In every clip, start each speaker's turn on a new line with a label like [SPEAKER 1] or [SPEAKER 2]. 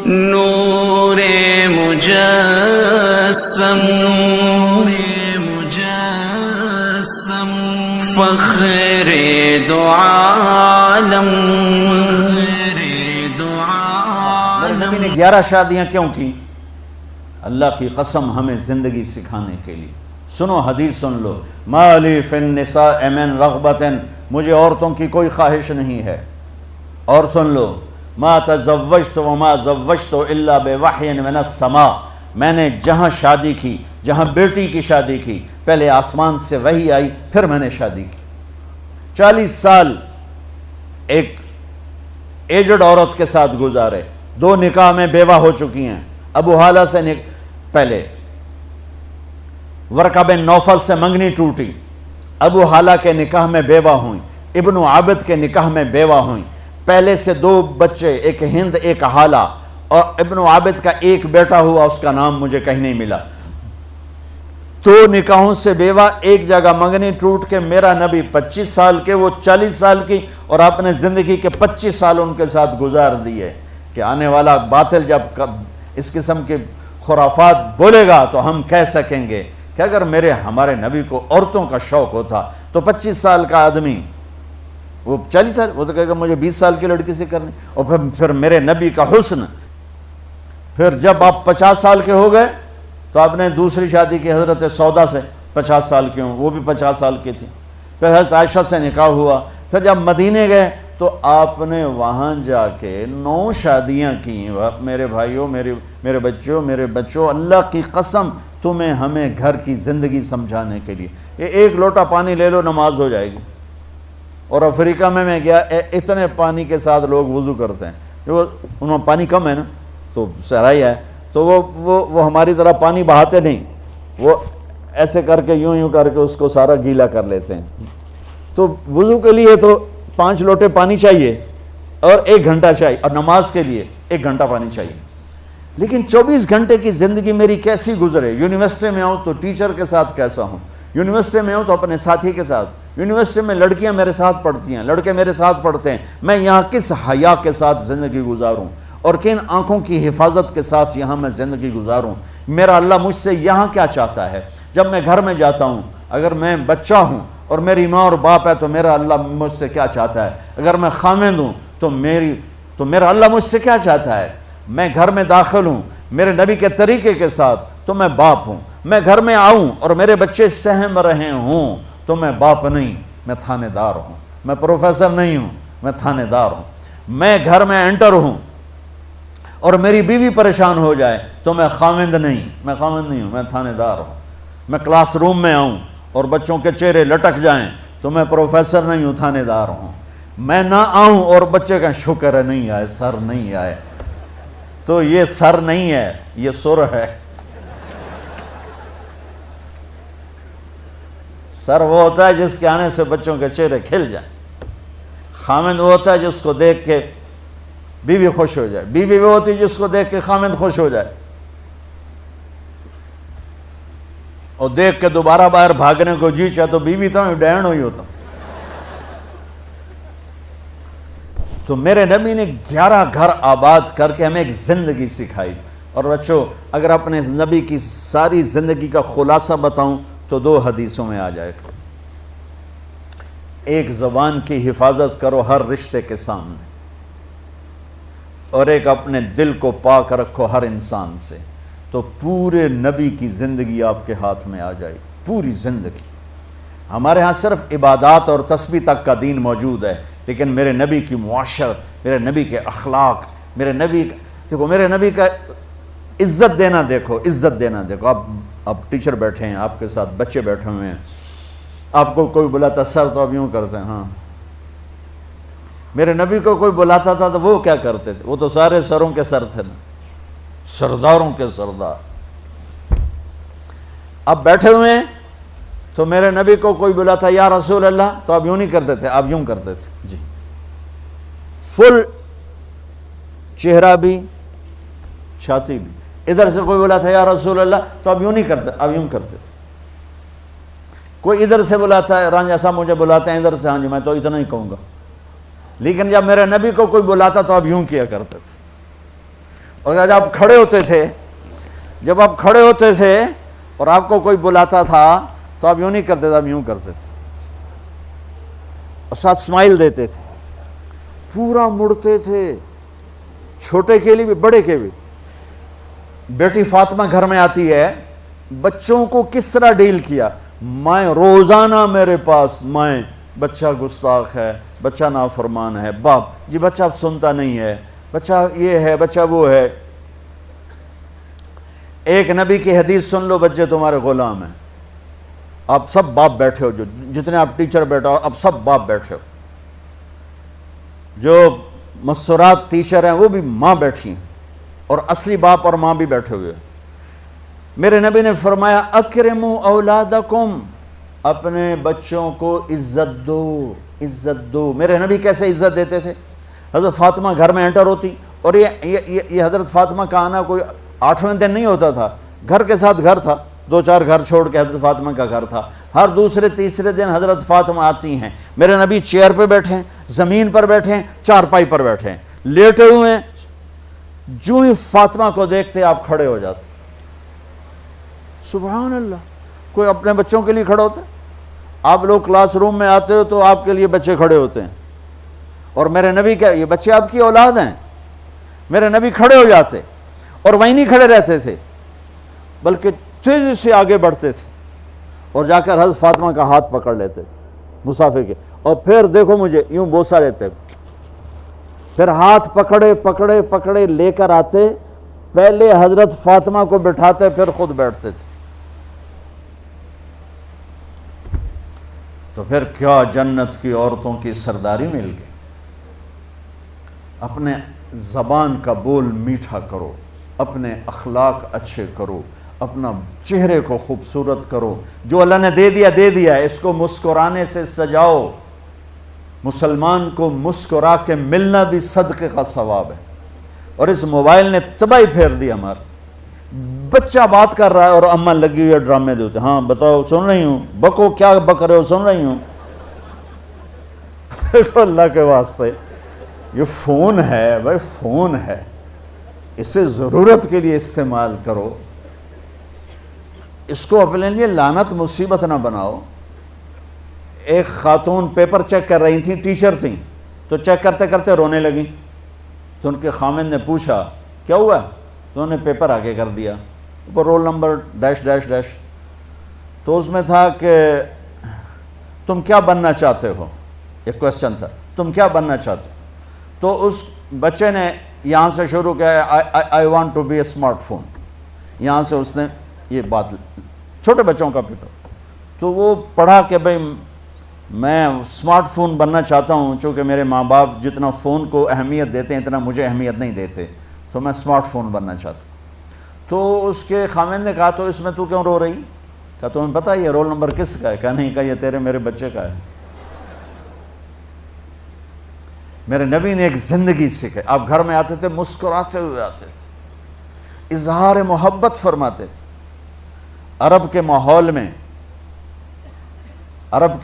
[SPEAKER 1] نور مجسم فخر دو عالم
[SPEAKER 2] نبی نے 11 شادیاں کیوں کی؟ اللہ کی قسم ہمیں زندگی سکھانے کے لیے۔ سنو حدیث سن لو، ما لی فی النساء من رغبت، مجھے عورتوں کی کوئی خواہش نہیں ہے۔ اور سن لو، ما تزوجت وما زوجت الا بوحی من السماء، میں نے جہاں شادی کی، جہاں بیٹی کی شادی کی، پہلے آسمان سے وحی آئی، پھر میں نے شادی کی۔ 40 سال ایک ایجڈ عورت کے ساتھ گزارے، 2 نکاح میں بیوہ ہو چکی ہیں۔ ابو حالہ سے پہلے ورقہ بن نوفل سے منگنی ٹوٹی، ابو حالہ کے نکاح میں بیوہ ہوئیں، ابن عابد کے نکاح میں بیوہ ہوئیں۔ پہلے سے 2 بچے، ایک ہند ایک حالہ، اور ابن عابد کا ایک بیٹا ہوا، اس کا نام مجھے کہیں نہیں ملا۔ 2 نکاحوں سے بیوہ، ایک جگہ منگنی ٹوٹ کے میرا نبی 25 سال کے، وہ 40 سال کی، اور آپ نے زندگی کے 25 سال ان کے ساتھ گزار دیے کہ آنے والا باطل جب اس قسم کے خرافات بولے گا تو ہم کہہ سکیں گے کہ اگر ہمارے نبی کو عورتوں کا شوق ہوتا تو 25 سال کا آدمی، وہ 40 سال، وہ تو کہے گا مجھے 20 سال کی لڑکی سے کرنی، اور پھر میرے نبی کا حسن۔ پھر جب آپ 50 سال کے ہو گئے تو آپ نے دوسری شادی کی حضرت سودا سے، 50 سال کی ہوں، وہ بھی 50 سال کی تھی۔ پھر حضرت عائشہ سے نکاح ہوا۔ پھر جب مدینے گئے تو آپ نے وہاں جا کے 9 شادیاں کی۔ میرے بھائیوں، میرے بچوں، اللہ کی قسم تمہیں ہمیں گھر کی زندگی سمجھانے کے لیے، یہ 1 لوٹا پانی لے لو نماز ہو جائے گی۔ اور افریقہ میں گیا، اتنے پانی کے ساتھ لوگ وضو کرتے ہیں، جو انہوں پانی کم ہے نا تو صحرائی ہے، تو وہ ہماری طرح پانی بہاتے نہیں، وہ ایسے کر کے یوں کر کے اس کو سارا گیلا کر لیتے ہیں۔ تو وضو کے لیے تو 5 لوٹے پانی چاہیے اور 1 گھنٹہ چاہیے، اور نماز کے لیے 1 گھنٹہ پانی چاہیے۔ لیکن 24 گھنٹے کی زندگی میری کیسی گزرے؟ یونیورسٹی میں ہوں تو ٹیچر کے ساتھ کیسا ہوں، یونیورسٹی میں ہوں تو اپنے ساتھی کے ساتھ، یونیورسٹی میں لڑکیاں میرے ساتھ پڑھتی ہیں، لڑکے میرے ساتھ پڑھتے ہیں، میں یہاں کس حیا کے ساتھ زندگی گزاروں اور کن آنکھوں کی حفاظت کے ساتھ یہاں میں زندگی گزاروں؟ میرا اللہ مجھ سے یہاں کیا چاہتا ہے؟ جب میں گھر میں جاتا ہوں، اگر میں بچہ ہوں اور میری ماں اور باپ ہے تو میرا اللہ مجھ سے کیا چاہتا ہے؟ اگر میں خامند ہوں تو میرا اللہ مجھ سے کیا چاہتا ہے؟ میں گھر میں داخل ہوں میرے نبی کے طریقے کے ساتھ تو میں باپ ہوں۔ میں گھر میں آؤں اور میرے بچے سہم رہے ہوں تو میں باپ نہیں، میں تھانے دار ہوں۔ میں پروفیسر نہیں ہوں، میں تھانے دار ہوں۔ میں گھر میں انٹر ہوں اور میری بیوی پریشان ہو جائے تو میں خامند نہیں ہوں، میں تھانے دار ہوں۔ میں کلاس روم میں آؤں اور بچوں کے چہرے لٹک جائیں تو میں پروفیسر نہیں ہوں، تھانے دار ہوں۔ میں نہ آؤں اور بچے کہیں شکر ہے نہیں آئے، سر نہیں آئے، تو یہ سر نہیں ہے، یہ سر ہے۔ سر وہ ہوتا ہے جس کے آنے سے بچوں کے چہرے کھل جائیں، خامند وہ ہوتا ہے جس کو دیکھ کے بیوی خوش ہو جائے، بیوی وہ ہوتی ہے جس کو دیکھ کے خامند خوش ہو جائے، اور دیکھ کے دوبارہ باہر بھاگنے کو جی چاہے تو بیوی تو ڈین ہوئی ہوتا۔ تو میرے نبی نے 11 گھر آباد کر کے ہمیں ایک زندگی سکھائی۔ اور بچوں، اگر اپنے نبی کی ساری زندگی کا خلاصہ بتاؤں تو 2 حدیثوں میں آ جائے گا۔ ایک زبان کی حفاظت کرو ہر رشتے کے سامنے، اور ایک اپنے دل کو پاک رکھو ہر انسان سے، تو پورے نبی کی زندگی آپ کے ہاتھ میں آ جائے، پوری زندگی۔ ہمارے ہاں صرف عبادات اور تسبیح تک کا دین موجود ہے، لیکن میرے نبی کی معاشرت، میرے نبی کے اخلاق، میرے نبی کا عزت دینا دیکھو، عزت دینا دیکھو۔ آپ ٹیچر بیٹھے ہیں، آپ کے ساتھ بچے بیٹھے ہوئے ہیں، آپ کو کوئی بلاتا سر تو آپ یوں کرتے ہیں، ہاں۔ میرے نبی کو کوئی بلاتا تھا تو وہ کیا کرتے تھے؟ وہ تو سارے سروں کے سر تھے نا، سرداروں کے سردار۔ اب بیٹھے ہوئے ہیں تو میرے نبی کو کوئی بلاتا یا رسول اللہ تو آپ یوں نہیں کرتے تھے، آپ یوں کرتے تھے، جی، فل چہرہ بھی چھاتی بھی۔ ادھر سے کوئی بلاتا یا رسول اللہ تو آپ یوں نہیں کرتے، آپ یوں کرتے تھے۔ کوئی ادھر سے بلاتا ہے، رانجھا صاحب مجھے بلاتے ہیں ادھر سے، ہاں جی میں تو اتنا ہی کہوں گا، لیکن جب میرے نبی کو کوئی بلاتا تو آپ یوں کیا کرتے تھے۔ اور جب آپ کھڑے ہوتے تھے، جب آپ کھڑے ہوتے تھے اور آپ کو کوئی بلاتا تھا تو آپ یوں نہیں کرتے تھے، آپ یوں کرتے تھے اور ساتھ اسمائل دیتے تھے، پورا مڑتے تھے، چھوٹے کے لیے بھی بڑے کے بھی۔ بیٹی فاطمہ گھر میں آتی ہے، بچوں کو کس طرح ڈیل کیا، مائیں روزانہ میرے پاس، مائیں بچہ گستاخ ہے، بچہ نافرمان ہے، باپ جی بچہ اب سنتا نہیں ہے، بچہ یہ ہے، بچہ وہ ہے۔ ایک نبی کی حدیث سن لو، بچے تمہارے غلام ہیں، آپ سب باپ بیٹھے ہو، جو جتنے آپ ٹیچر بیٹھا ہو اب سب باپ بیٹھے ہو، جو مستورات ٹیچر ہیں وہ بھی ماں بیٹھی ہیں، اور اصلی باپ اور ماں بھی بیٹھے ہوئے۔ میرے نبی نے فرمایا اکرموا اولادکم، اپنے بچوں کو عزت دو، عزت دو۔ میرے نبی کیسے عزت دیتے تھے؟ حضرت فاطمہ گھر میں انٹر ہوتی، اور یہ حضرت فاطمہ کا آنا کوئی 8ویں دن نہیں ہوتا تھا، گھر کے ساتھ گھر تھا، 2-4 گھر چھوڑ کے حضرت فاطمہ کا گھر تھا، ہر دوسرے تیسرے دن حضرت فاطمہ آتی ہیں، میرے نبی چیئر پہ بیٹھے ہیں، زمین پر بیٹھے ہیں، چارپائی پر بیٹھے ہیں، لیٹے ہوئے ہیں، جو ہی فاطمہ کو دیکھتے آپ کھڑے ہو جاتے۔ سبحان اللہ، کوئی اپنے بچوں کے لیے کھڑے ہوتے؟ آپ لوگ کلاس روم میں آتے ہو تو آپ کے لیے بچے کھڑے ہوتے ہیں، اور میرے نبی کیا یہ بچے آپ کی اولاد ہیں؟ میرے نبی کھڑے ہو جاتے، اور وہیں نہیں کھڑے رہتے تھے بلکہ تیزی سے آگے بڑھتے تھے اور جا کر حضرت فاطمہ کا ہاتھ پکڑ لیتے تھے مسافر کے، اور پھر دیکھو مجھے یوں بوسہ لیتے، پھر ہاتھ پکڑے پکڑے پکڑے لے کر آتے، پہلے حضرت فاطمہ کو بٹھاتے پھر خود بیٹھتے تھے۔ تو پھر کیا جنت کی عورتوں کی سرداری مل گئی۔ اپنے زبان کا بول میٹھا کرو، اپنے اخلاق اچھے کرو، اپنا چہرے کو خوبصورت کرو، جو اللہ نے دے دیا ہے، اس کو مسکرانے سے سجاؤ۔ مسلمان کو مسکرا کے ملنا بھی صدقے کا ثواب ہے، اور اس موبائل نے تباہی پھیر دی ہمارا۔ بچہ بات کر رہا ہے اور اماں لگی ہوئی ہے ڈرامے دیتے، ہاں بتاؤ سن رہی ہوں، بکو کیا بک رہے ہو، سن رہی ہوں۔ دیکھو اللہ کے واسطے، یہ فون ہے بھائی، فون ہے، اسے ضرورت کے لیے استعمال کرو، اس کو اپنے لیے لعنت مصیبت نہ بناؤ۔ ایک خاتون پیپر چیک کر رہی تھیں، ٹیچر تھیں، تو چیک کرتے کرتے رونے لگیں، تو ان کے خامند نے پوچھا کیا ہوا، تو انہوں نے پیپر آگے کر دیا، اوپر roll number dash dash dash, تو اس میں تھا کہ تم کیا بننا چاہتے ہو، ایک کویسچن تھا، تم کیا بننا چاہتے ہو؟ تو اس بچے نے یہاں سے شروع کیا، I want to be a smartphone, یہاں سے اس نے یہ بات، چھوٹے بچوں کا پیپر، تو وہ پڑھا کہ بھئی میں اسمارٹ فون بننا چاہتا ہوں، چونکہ میرے ماں باپ جتنا فون کو اہمیت دیتے ہیں اتنا مجھے اہمیت نہیں دیتے، تو میں اسمارٹ فون بننا چاہتا ہوں۔ تو اس کے خامند نے کہا تو اس میں تو کیوں رو رہی؟ کہا تمہیں پتہ یہ رول نمبر کس کا ہے؟ کہا نہیں، کہا یہ تیرے میرے بچے کا ہے۔ میرے نبی نے ایک زندگی سکھائی، آپ گھر میں آتے تھے مسکراتے ہوئے آتے تھے، اظہار محبت فرماتے تھے۔ عرب کے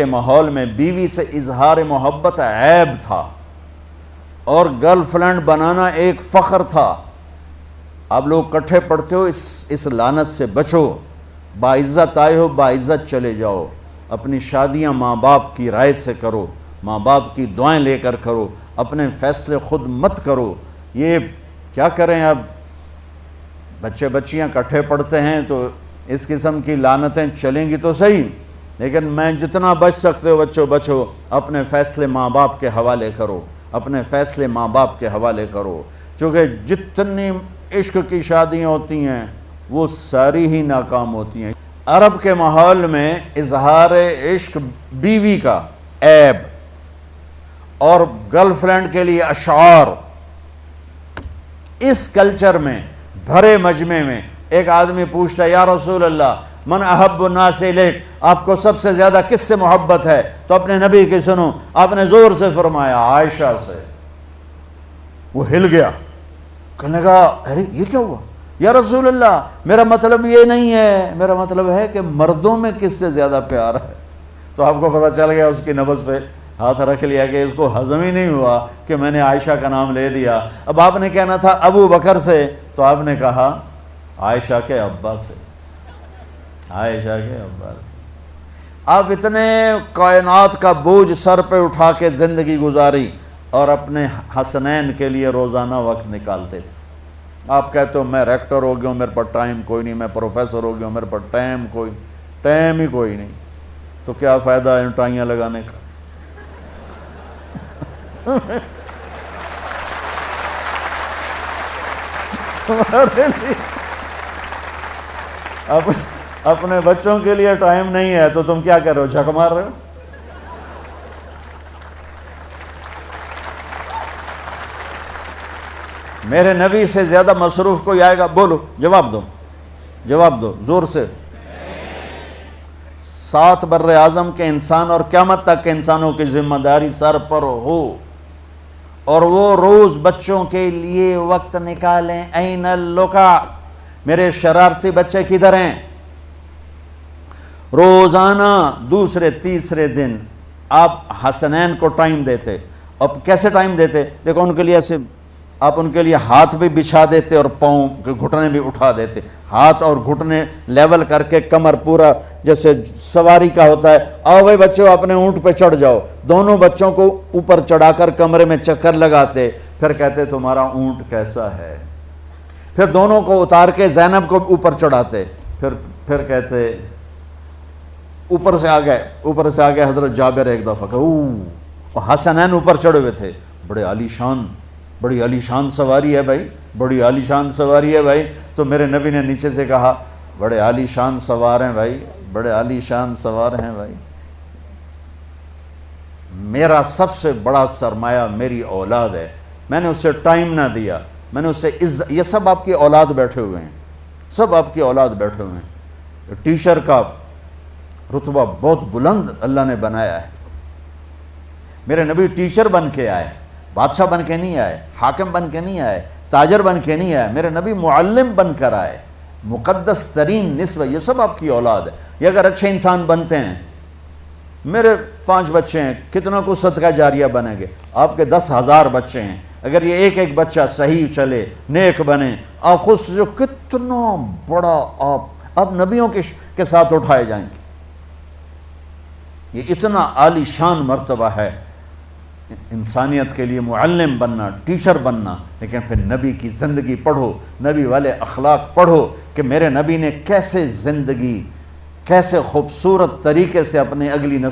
[SPEAKER 2] ماحول میں بیوی سے اظہار محبت عیب تھا، اور گرل فرینڈ بنانا ایک فخر تھا۔ آپ لوگ کٹھے پڑھتے ہو، اس لعنت سے بچو، باعزت آئے ہو باعزت چلے جاؤ، اپنی شادیاں ماں باپ کی رائے سے کرو، ماں باپ کی دعائیں لے کر کرو، اپنے فیصلے خود مت کرو۔ یہ کیا کریں، اب بچے بچیاں کٹھے پڑھتے ہیں تو اس قسم کی لعنتیں چلیں گی تو صحیح، لیکن میں جتنا بچ سکتے ہو بچو بچو، اپنے فیصلے ماں باپ کے حوالے کرو، اپنے فیصلے ماں باپ کے حوالے کرو، چونکہ جتنی عشق کی شادیاں ہوتی ہیں وہ ساری ہی ناکام ہوتی ہیں۔ عرب کے ماحول میں اظہار عشق بیوی کا عیب، اور گرل فرینڈ کے لیے اشعار، اس کلچر میں بھرے مجمع میں ایک آدمی پوچھتا ہے یا رسول اللہ من احب الناس الیک، آپ کو سب سے زیادہ کس سے محبت ہے؟ تو اپنے نبی کی سنو، آپ نے زور سے فرمایا عائشہ سے۔ وہ ہل گیا، کہنے لگا ارے یہ کیا ہوا یا رسول اللہ، میرا مطلب یہ نہیں ہے، میرا مطلب ہے کہ مردوں میں کس سے زیادہ پیار ہے۔ تو آپ کو پتہ چل گیا اس کی نبض پہ ہاتھ رکھ لیا کہ اس کو ہضم ہی نہیں ہوا کہ میں نے عائشہ کا نام لے دیا. اب آپ نے کہنا تھا ابو بکر سے، تو آپ نے کہا عائشہ کے ابا سے، عائشہ کے ابا سے. آپ اتنے کائنات کا بوجھ سر پہ اٹھا کے زندگی گزاری اور اپنے حسنین کے لیے روزانہ وقت نکالتے تھے. آپ کہتے ہو میں ریکٹر ہو گیا ہوں، میرے پاس ٹائم کوئی نہیں، میں پروفیسر ہو گیا ہوں، میرے پاس ٹائم ہی کوئی نہیں. تو کیا فائدہ ہے ٹائیاں لگانے کا؟ اپنے بچوں کے لیے ٹائم نہیں ہے تو تم کیا کر رہے ہو، جھک مار رہے ہو؟ میرے نبی سے زیادہ مصروف کوئی آئے گا؟ بولو، جواب دو، جواب دو زور سے. 7 بر اعظم کے انسان اور قیامت تک کے انسانوں کی ذمہ داری سر پر ہو، اور وہ روز بچوں کے لیے وقت نکالیں. این اللقا، میرے شرارتی بچے کدھر ہیں؟ روزانہ دوسرے تیسرے دن آپ حسنین کو ٹائم دیتے. اب کیسے ٹائم دیتے؟ دیکھو ان کے لیے ایسے آپ ان کے لیے ہاتھ بھی بچھا دیتے اور پاؤں کے گھٹنے بھی اٹھا دیتے. ہاتھ اور گھٹنے لیول کر کے کمر پورا جیسے سواری کا ہوتا ہے. آؤ بھائی بچوں اپنے اونٹ پہ چڑھ جاؤ. دونوں بچوں کو اوپر چڑھا کر کمرے میں چکر لگاتے، پھر کہتے تمہارا اونٹ کیسا ہے. پھر دونوں کو اتار کے زینب کو اوپر چڑھاتے، پھر کہتے اوپر سے آ گئے حضرت جابر. ایک دفعہ کہ حسنین اوپر چڑھے ہوئے تھے، بڑی عالی شان سواری ہے بھائی، بڑی عالی شان سواری ہے بھائی. تو میرے نبی نے نیچے سے کہا بڑے عالی شان سوار ہیں بھائی، بڑے عالی شان سوار ہیں بھائی. میرا سب سے بڑا سرمایہ میری اولاد ہے. میں نے اسے ٹائم نہ دیا، میں نے اسے یہ سب آپ کی اولاد بیٹھے ہوئے ہیں، سب آپ کی اولاد بیٹھے ہوئے ہیں. ٹیچر کا رتبہ بہت بلند اللہ نے بنایا ہے. میرے نبی ٹیچر بن کے آئے، بادشاہ بن کے نہیں آئے، حاکم بن کے نہیں آئے، تاجر بن کے نہیں آئے. میرے نبی معلم بن کر آئے. مقدس ترین نسبت، یہ سب آپ کی اولاد ہے. یہ اگر اچھے انسان بنتے ہیں، میرے 5 بچے ہیں، کتنا کو صدقہ جاریہ بنیں گے؟ آپ کے 10,000 بچے ہیں، اگر یہ ایک بچہ صحیح چلے، نیک بنے، آپ خود جو کتنا بڑا آپ نبیوں کے ساتھ اٹھائے جائیں گے. یہ اتنا عالی شان مرتبہ ہے انسانیت کے لیے معلم بننا، ٹیچر بننا. لیکن پھر نبی کی زندگی پڑھو، نبی والے اخلاق پڑھو کہ میرے نبی نے کیسے زندگی، کیسے خوبصورت طریقے سے اپنے اگلی نسل